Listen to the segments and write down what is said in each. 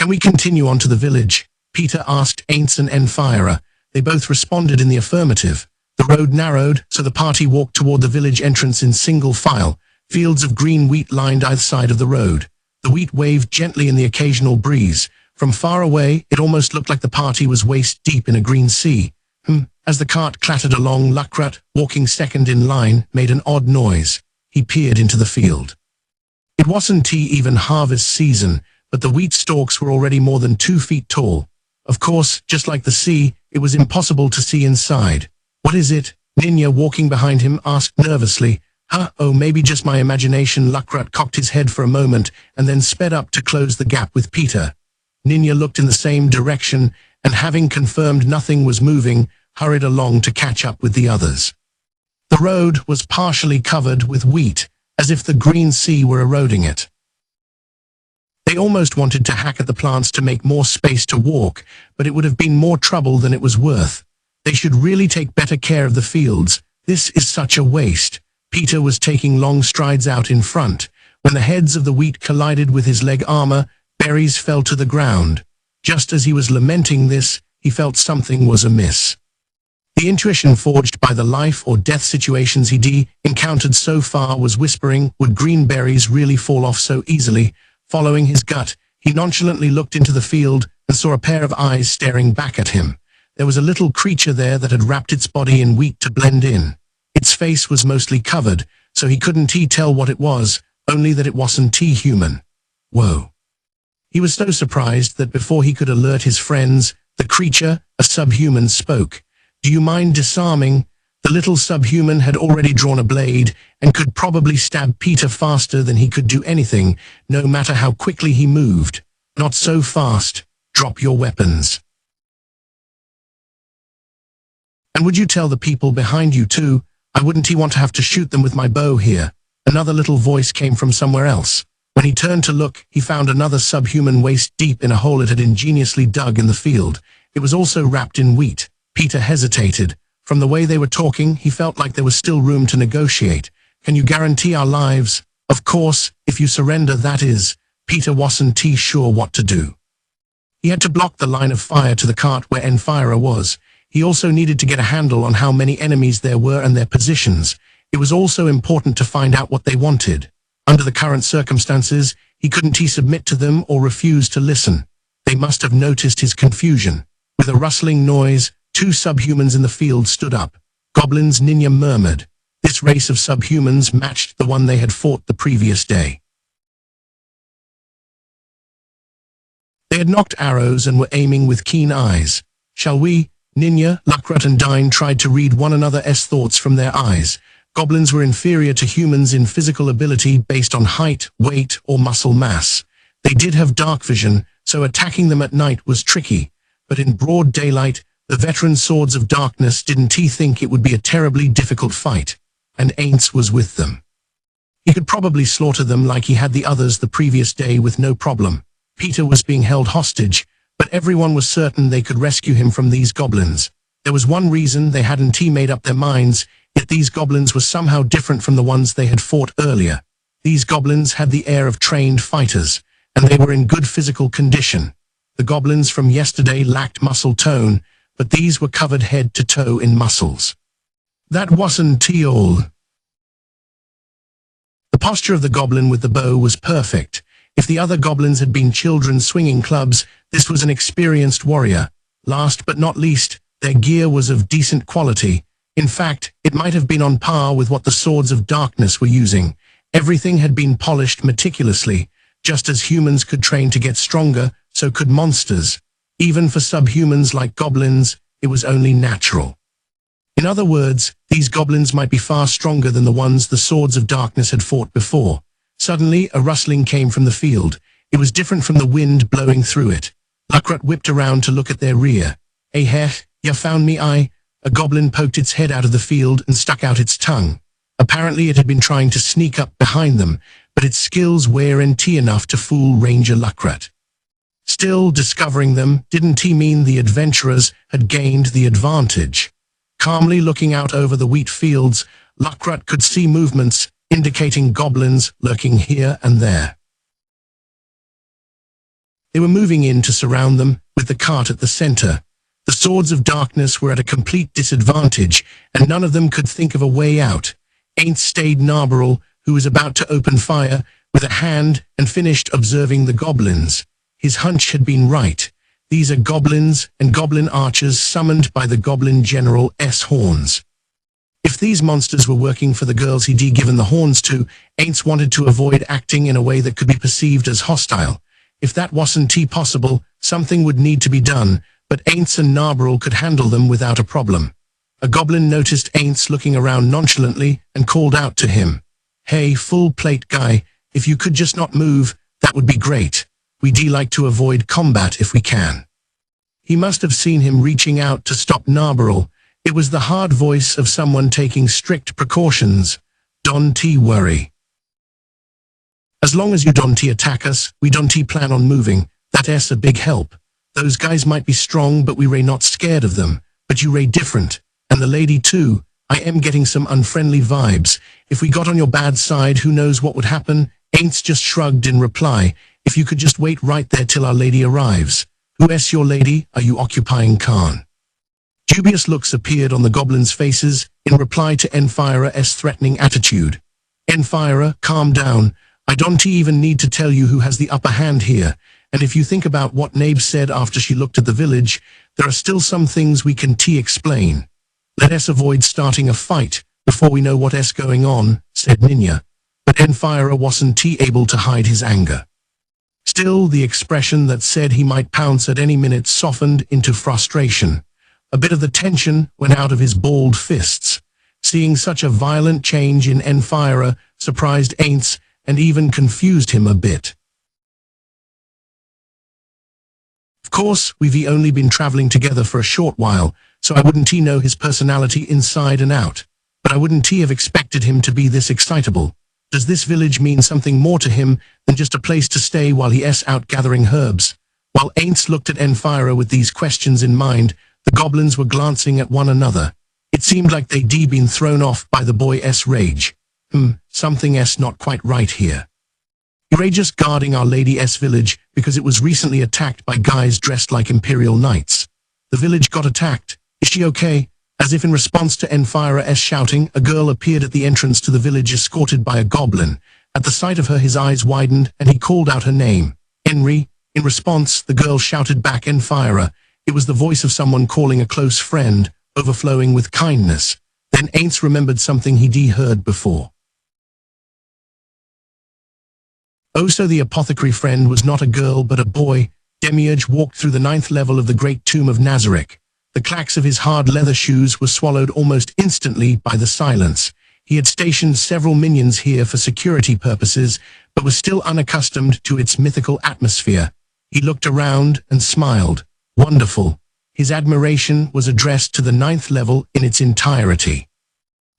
"Can we continue on to the village?" Peter asked Aints and Enfira. They both responded in the affirmative. The road narrowed, so the party walked toward the village entrance in single file. Fields of green wheat lined either side of the road. The wheat waved gently in the occasional breeze. From far away, it almost looked like the party was waist-deep in a green sea. As the cart clattered along, Luckrat, walking second in line, made an odd noise. He peered into the field. It wasn't even harvest season, but the wheat stalks were already more than 2 feet tall. Of course, just like the sea, it was impossible to see inside. "What is it?" Ninja, walking behind him, asked nervously. Oh, maybe just my imagination." Luckrat cocked his head for a moment and then sped up to close the gap with Peter. Ninja looked in the same direction and, having confirmed nothing was moving, hurried along to catch up with the others. The road was partially covered with wheat, as if the green sea were eroding it. They almost wanted to hack at the plants to make more space to walk, but it would have been more trouble than it was worth. They should really take better care of the fields. This is such a waste. Peter was taking long strides out in front. When the heads of the wheat collided with his leg armor, berries fell to the ground. Just as he was lamenting this, he felt something was amiss. The intuition forged by the life or death situations he'd encountered so far was whispering, would green berries really fall off so easily? Following his gut, he nonchalantly looked into the field and saw a pair of eyes staring back at him. There was a little creature there that had wrapped its body in wheat to blend in. Its face was mostly covered, so he couldn't tell what it was, only that it wasn't human. Whoa. He was so surprised that before he could alert his friends, the creature, a subhuman, spoke. "Do you mind disarming?" The little subhuman had already drawn a blade and could probably stab Peter faster than he could do anything, no matter how quickly he moved. "Not so fast. Drop your weapons. And would you tell the people behind you too? I wouldn't want to have to shoot them with my bow here." Another little voice came from somewhere else. When he turned to look, he found another subhuman waist-deep in a hole it had ingeniously dug in the field. It was also wrapped in wheat. Peter hesitated. From the way they were talking, he felt like there was still room to negotiate. "Can you guarantee our lives?" "Of course, if you surrender, that is." Peter wasn't sure what to do. He had to block the line of fire to the cart where Enfira was. He also needed to get a handle on how many enemies there were and their positions. It was also important to find out what they wanted. Under the current circumstances, he couldn't submit to them or refuse to listen. They must have noticed his confusion. With a rustling noise, 2 subhumans in the field stood up. "Goblins," Ninja murmured. This race of subhumans matched the one they had fought the previous day. They had knocked arrows and were aiming with keen eyes. "Shall we?" Ninja, Luckrat and Dine tried to read one another's thoughts from their eyes. Goblins were inferior to humans in physical ability based on height, weight, or muscle mass. They did have dark vision, so attacking them at night was tricky. But in broad daylight, the veteran Swords of Darkness didn't think it would be a terribly difficult fight. And Aints was with them. He could probably slaughter them like he had the others the previous day with no problem. Peter was being held hostage, but everyone was certain they could rescue him from these goblins. There was one reason they hadn't made up their minds, yet these goblins were somehow different from the ones they had fought earlier. These goblins had the air of trained fighters, and they were in good physical condition. The goblins from yesterday lacked muscle tone, but these were covered head to toe in muscles. That wasn't all. The posture of the goblin with the bow was perfect. If the other goblins had been children swinging clubs, this was an experienced warrior. Last but not least, their gear was of decent quality. In fact, it might have been on par with what the Swords of Darkness were using. Everything had been polished meticulously. Just as humans could train to get stronger, so could monsters. Even for subhumans like goblins, it was only natural. In other words, these goblins might be far stronger than the ones the Swords of Darkness had fought before. Suddenly, a rustling came from the field. It was different from the wind blowing through it. Luckrat whipped around to look at their rear. "Hey, ya found me, A goblin poked its head out of the field and stuck out its tongue. Apparently it had been trying to sneak up behind them, but its skills weren't enough to fool Ranger Luckrat. Still, discovering them didn't mean the adventurers had gained the advantage. Calmly looking out over the wheat fields, Luckrat could see movements indicating goblins lurking here and there. They were moving in to surround them, with the cart at the center. The swords of darkness were at a complete disadvantage, and none of them could think of a way out. Ain't stayed Narbarrel, who was about to open fire, with a hand, and finished observing the goblins. His hunch had been right. These are goblins and goblin archers summoned by the Goblin General S. Horns. If these monsters were working for the girls he'd given the horns to, Aints wanted to avoid acting in a way that could be perceived as hostile. If that wasn't possible, something would need to be done, but Aints and Narbarrel could handle them without a problem. A goblin noticed Aints looking around nonchalantly and called out to him. "Hey, full plate guy, if you could just not move, that would be great. We'd like to avoid combat if we can." He must have seen him reaching out to stop Narbarrel. It was the hard voice of someone taking strict precautions. "Don't worry. As long as you don't attack us, we don't plan on moving. That's a big help. Those guys might be strong, but we not scared of them. But you different. And the lady too. I am getting some unfriendly vibes. If we got on your bad side, who knows what would happen?" Aints just shrugged in reply. "If you could just wait right there till our lady arrives." "Who's your lady? Are you occupying Khan?" Dubious looks appeared on the goblins' faces in reply to Enfira's threatening attitude. "Enfira, calm down. I don't even need to tell you who has the upper hand here. And if you think about what Nabe said after she looked at the village, there are still some things we can explain. Let us avoid starting a fight before we know what's going on," said Ninya. But Enfira wasn't able to hide his anger. Still, the expression that said he might pounce at any minute softened into frustration. A bit of the tension went out of his balled fists. Seeing such a violent change in Enfira surprised Aints and even confused him a bit. Of course, we've only been traveling together for a short while, so I wouldn't know his personality inside and out. But I wouldn't have expected him to be this excitable. Does this village mean something more to him than just a place to stay while he's out gathering herbs? While Aints looked at Enfira with these questions in mind, the goblins were glancing at one another. It seemed like they'd been thrown off by the boy's rage. Something's not quite right here. You're just guarding Our Lady's village because it was recently attacked by guys dressed like Imperial Knights. The village got attacked. Is she okay? As if in response to Enfira's shouting, a girl appeared at the entrance to the village escorted by a goblin. At the sight of her, his eyes widened and he called out her name. "Henry." In response, the girl shouted back Enfira. It was the voice of someone calling a close friend, overflowing with kindness. Then Aints remembered something he'd heard before. Oh, so the apothecary friend was not a girl but a boy. Demiurge walked through the 9th level of the Great Tomb of Nazareth. The clacks of his hard leather shoes were swallowed almost instantly by the silence. He had stationed several minions here for security purposes, but was still unaccustomed to its mythical atmosphere. He looked around and smiled. Wonderful. His admiration was addressed to the 9th level in its entirety.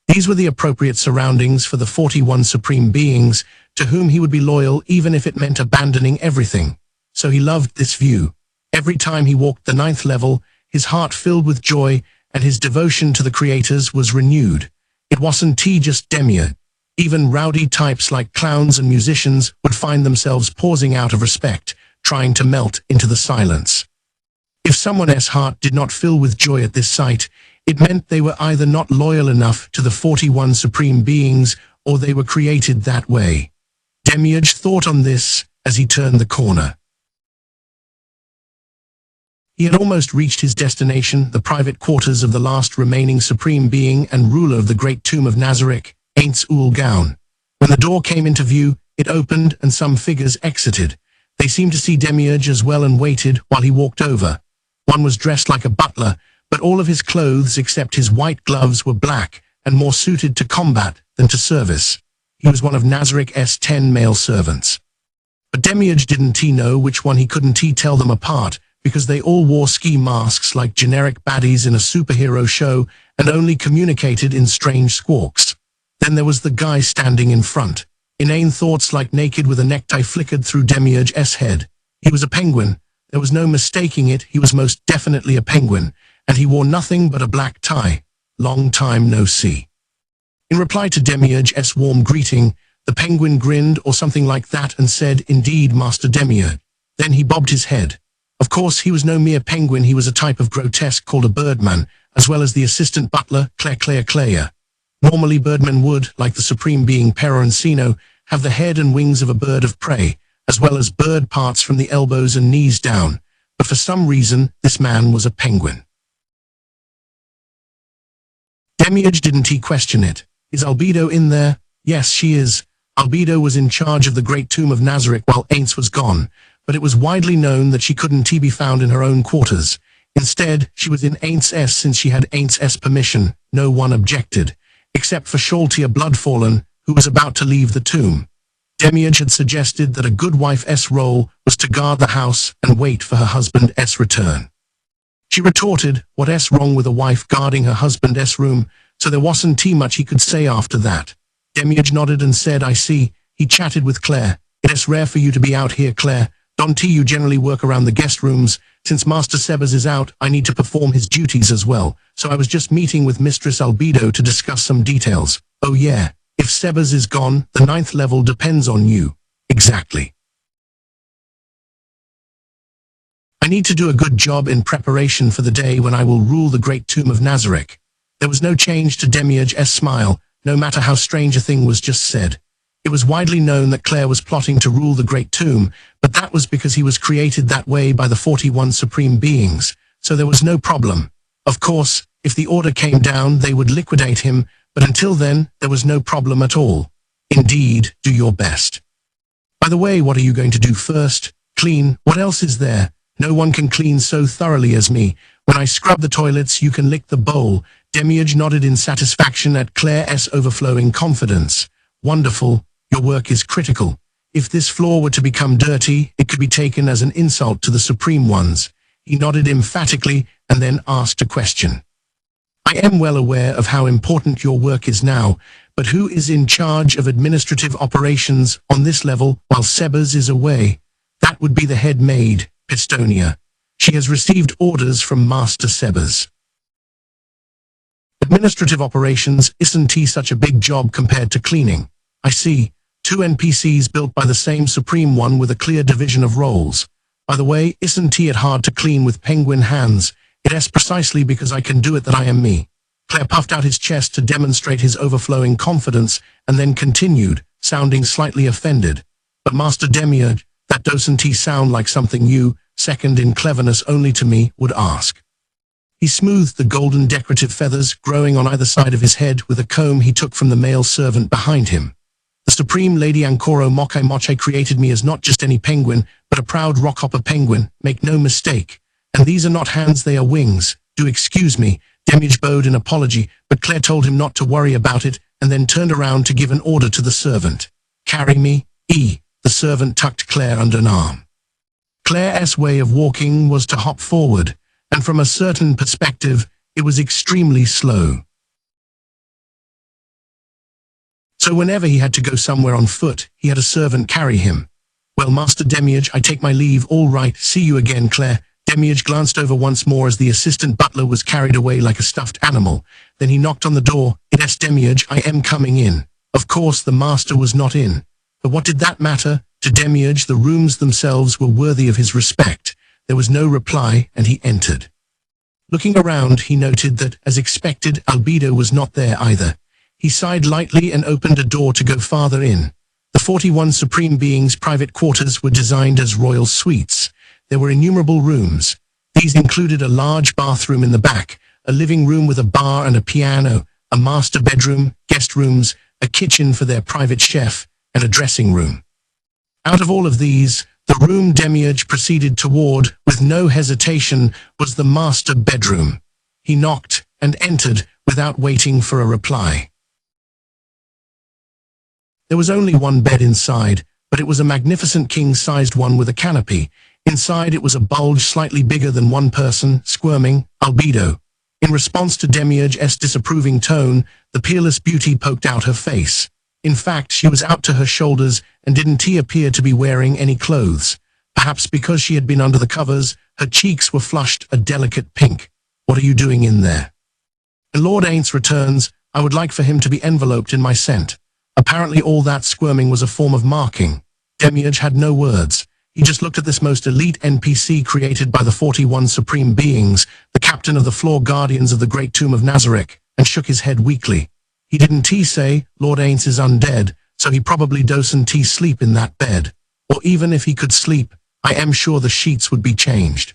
These were the appropriate surroundings for the 41 supreme beings, to whom he would be loyal even if it meant abandoning everything. So he loved this view. Every time he walked the 9th level, his heart filled with joy, and his devotion to the creators was renewed. It wasn't just Demiurge. Even rowdy types like clowns and musicians would find themselves pausing out of respect, trying to melt into the silence. If someone's heart did not fill with joy at this sight, it meant they were either not loyal enough to the 41 supreme beings, or they were created that way. Demiurge thought on this as he turned the corner. He had almost reached his destination, the private quarters of the last remaining supreme being and ruler of the Great Tomb of Nazareth, Aints Ul Gaun. When the door came into view, it opened and some figures exited. They seemed to see Demiurge as well and waited while he walked over. One was dressed like a butler, but all of his clothes except his white gloves were black and more suited to combat than to service. He was one of Nazareth's 10 male servants. But Demiurge didn't know which one. He couldn't tell them apart, because they all wore ski masks like generic baddies in a superhero show and only communicated in strange squawks. Then there was the guy standing in front. Inane thoughts like naked with a necktie flickered through Demiurge's head. He was a penguin. There was no mistaking it. He was most definitely a penguin, and he wore nothing but a black tie. Long time no see. In reply to Demiurge's warm greeting, the penguin grinned or something like that and said, "Indeed, Master Demiurge. Then he bobbed his head. Of course, he was no mere penguin, he was a type of grotesque called a birdman, as well as the assistant butler, Claire. Normally birdmen would, like the supreme being Peroncino, have the head and wings of a bird of prey, as well as bird parts from the elbows and knees down, but for some reason, this man was a penguin. Demiurge, didn't he question it? Is Albedo in there? Yes, she is. Albedo was in charge of the Great Tomb of Nazarick while Aints was gone, but it was widely known that she couldn't be found in her own quarters. Instead, she was in Aints' since she had Aints' permission. No one objected, except for Shaltia Bloodfallen, who was about to leave the tomb. Demiurge had suggested that a good wife's role was to guard the house and wait for her husband's return. She retorted, what's wrong with a wife guarding her husband's room, so there wasn't much he could say after that. Demiurge nodded and said, I see. He chatted with Claire. It's rare for you to be out here, Claire. Don't you generally work around the guest rooms? Since Master Sebas is out, I need to perform his duties as well, so I was just meeting with Mistress Albedo to discuss some details. Oh yeah, if Sebas is gone, the 9th level depends on you. Exactly. I need to do a good job in preparation for the day when I will rule the Great Tomb of Nazarick. There was no change to Demiurge's smile, no matter how strange a thing was just said. It was widely known that Claire was plotting to rule the Great Tomb, but that was because he was created that way by the 41 Supreme Beings, so there was no problem. Of course, if the order came down, they would liquidate him, but until then, there was no problem at all. Indeed, do your best. By the way, what are you going to do first? Clean. What else is there? No one can clean so thoroughly as me. When I scrub the toilets, you can lick the bowl. Demiurge nodded in satisfaction at Claire's overflowing confidence. Wonderful. Your work is critical. If this floor were to become dirty, it could be taken as an insult to the Supreme Ones. He nodded emphatically and then asked a question. I am well aware of how important your work is now, but who is in charge of administrative operations on this level while Sebas is away? That would be the head maid, Pistonia. She has received orders from Master Sebas. Administrative operations isn't such a big job compared to cleaning. I see. 2 NPCs built by the same Supreme One with a clear division of roles. By the way, isn't it hard to clean with penguin hands? It's precisely because I can do it that I am me. Claire puffed out his chest to demonstrate his overflowing confidence and then continued, sounding slightly offended. But Master Demiurge, that doesn't sound like something you, second in cleverness only to me, would ask. He smoothed the golden decorative feathers growing on either side of his head with a comb he took from the male servant behind him. The Supreme Lady Ancora Moche created me as not just any penguin, but a proud rockhopper penguin, make no mistake. And these are not hands, they are wings. Do excuse me, Demiurge bowed in apology, but Claire told him not to worry about it, and then turned around to give an order to the servant. Carry me, the servant tucked Claire under an arm. Claire's way of walking was to hop forward, and from a certain perspective, it was extremely slow. So whenever he had to go somewhere on foot, he had a servant carry him. Well, Master Demiurge, I take my leave, all right, see you again, Claire. Demiurge glanced over once more as the assistant butler was carried away like a stuffed animal. Then he knocked on the door. It's Demiurge, I am coming in. Of course, the master was not in. But what did that matter? To Demiurge, the rooms themselves were worthy of his respect. There was no reply, and he entered. Looking around, he noted that, as expected, Albedo was not there either. He sighed lightly and opened a door to go farther in. The 41 Supreme Beings' private quarters were designed as royal suites. There were innumerable rooms. These included a large bathroom in the back, a living room with a bar and a piano, a master bedroom, guest rooms, a kitchen for their private chef, and a dressing room. Out of all of these, the room Demiurge proceeded toward, with no hesitation, was the master bedroom. He knocked and entered without waiting for a reply. There was only one bed inside, but it was a magnificent king-sized one with a canopy. Inside it was a bulge slightly bigger than one person, squirming, Albedo. In response to Demiurge's disapproving tone, the peerless beauty poked out her face. In fact, she was out to her shoulders and didn't appear to be wearing any clothes. Perhaps because she had been under the covers, her cheeks were flushed a delicate pink. What are you doing in there? When Lord Aints returns, I would like for him to be enveloped in my scent. Apparently all that squirming was a form of marking. Demiurge had no words. He just looked at this most elite NPC created by the 41 Supreme Beings, the captain of the Floor Guardians of the Great Tomb of Nazareth, and shook his head weakly. He didn't say, Lord Aints is undead, so he probably doesn't sleep in that bed. Or even if he could sleep, I am sure the sheets would be changed.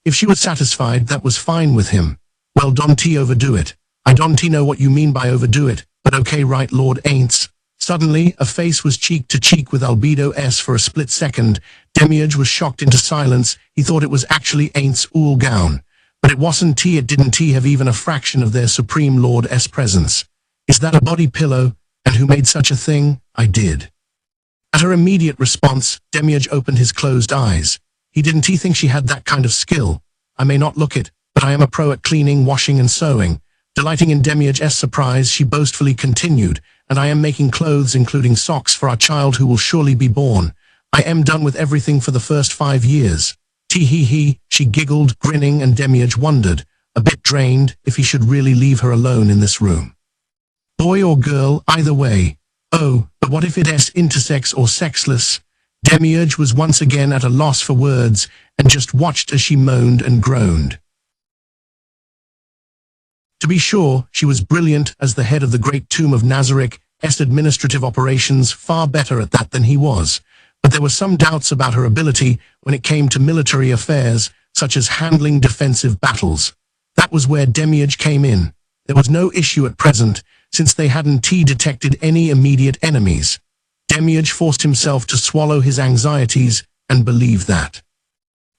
If she was satisfied, that was fine with him. Well, don't overdo it. I don't know what you mean by overdo it, but okay, right, Lord Aints. Suddenly, a face was cheek to cheek with Albedo S for a split second. Demiurge was shocked into silence. He thought it was actually Aints Ulgown. But it wasn't it didn't have even a fraction of their Supreme Lord S presence. Is that a body pillow? And who made such a thing? I did. At her immediate response, Demiurge opened his closed eyes. He didn't think she had that kind of skill. I may not look it, but I am a pro at cleaning, washing and sewing. Delighting in Demiurge's surprise, she boastfully continued, and I am making clothes including socks for our child who will surely be born. I am done with everything for the first 5 years. Tee-hee-hee, she giggled, grinning, and Demiurge wondered, a bit drained, if he should really leave her alone in this room. Boy or girl, either way. Oh, but what if it is intersex or sexless? Demiurge was once again at a loss for words, and just watched as she moaned and groaned. To be sure, she was brilliant as the head of the Great Tomb of Nazareth's administrative operations, far better at that than he was. But there were some doubts about her ability when it came to military affairs, such as handling defensive battles. That was where Demiurge came in. There was no issue at present, since they hadn't detected any immediate enemies. Demiurge forced himself to swallow his anxieties and believe that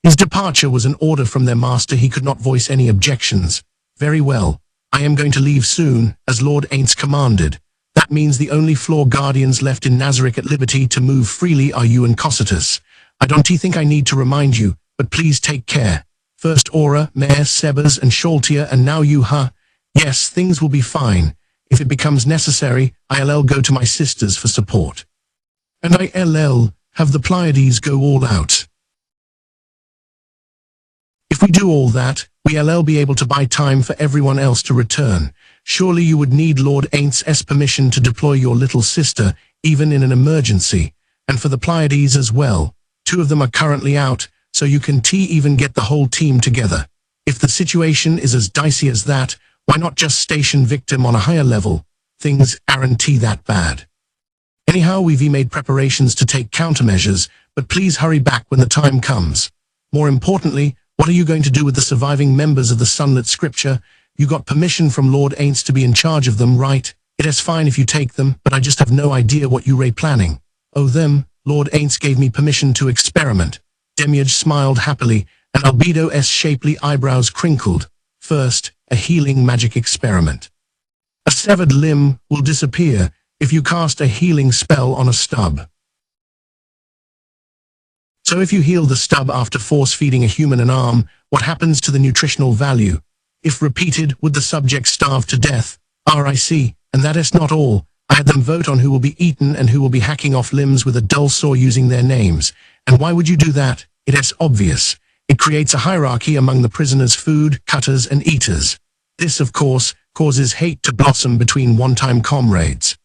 his departure was an order from their master. He could not voice any objections. Very well. I am going to leave soon, as Lord Aints commanded. That means the only Floor Guardians left in Nazareth at liberty to move freely are you and Cocytus. I don't think I need to remind you, but please take care. First Aura, Mare, Sebas, and Sholtia, and now you, huh? Yes, things will be fine. If it becomes necessary, I'll go to my sisters for support. And I'll have the Pleiades go all out. If we do all that, we'll be able to buy time for everyone else to return. Surely you would need Lord Aints' permission to deploy your little sister, even in an emergency. And for the Pleiades as well. 2 of them are currently out, so you can even get the whole team together. If the situation is as dicey as that, why not just station Victim on a higher level? Things aren't that bad. Anyhow, we've made preparations to take countermeasures, but please hurry back when the time comes. More importantly, what are you going to do with the surviving members of the Sunlit Scripture? You got permission from Lord Aints to be in charge of them, right? It is fine if you take them, but I just have no idea what you're planning. Oh, them, Lord Aints gave me permission to experiment. Demiurge smiled happily, and Albedo's shapely eyebrows crinkled. First, a healing magic experiment. A severed limb will disappear if you cast a healing spell on a stub. So if you heal the stub after force-feeding a human an arm, what happens to the nutritional value? If repeated, would the subject starve to death? I see, and that is not all. I had them vote on who will be eaten and who will be hacking off limbs with a dull saw using their names. And why would you do that? It is obvious. It creates a hierarchy among the prisoners' food, cutters, and eaters. This, of course, causes hate to blossom between one-time comrades.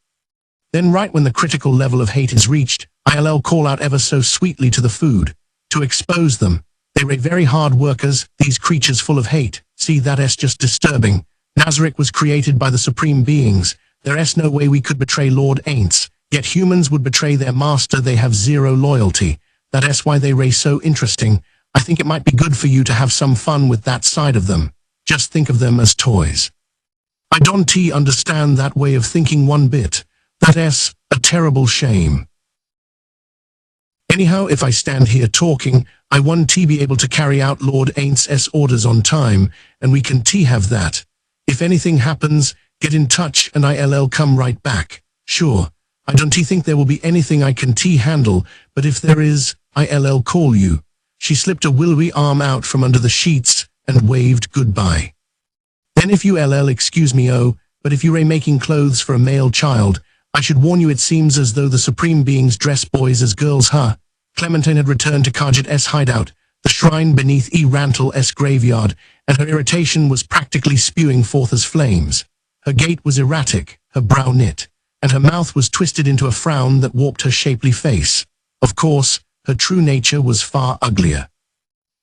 Then right when the critical level of hate is reached, I'll call out ever so sweetly to the food. To expose them. They were very hard workers, these creatures full of hate. See, that is just disturbing. Nazareth was created by the Supreme Beings. There is no way we could betray Lord Aints. Yet humans would betray their master. They have zero loyalty. That is why they are so interesting. I think it might be good for you to have some fun with that side of them. Just think of them as toys. I don't understand that way of thinking one bit. That is a terrible shame. Anyhow, if I stand here talking, I want to be able to carry out Lord Aints' orders on time, and we can have that. If anything happens, get in touch and I'll come right back. Sure, I don't think there will be anything I can handle, but if there is, I'll call you. She slipped a willowy arm out from under the sheets and waved goodbye. Then if you excuse me, but if you are making clothes for a male child, I should warn you it seems as though the Supreme Beings dress boys as girls, huh? Clementine had returned to Khajiit's hideout, the shrine beneath Rantle's graveyard, and her irritation was practically spewing forth as flames. Her gait was erratic, her brow knit, and her mouth was twisted into a frown that warped her shapely face. Of course, her true nature was far uglier.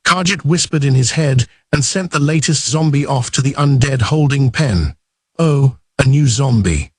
Khajiit whispered in his head and sent the latest zombie off to the undead holding pen. Oh, a new zombie.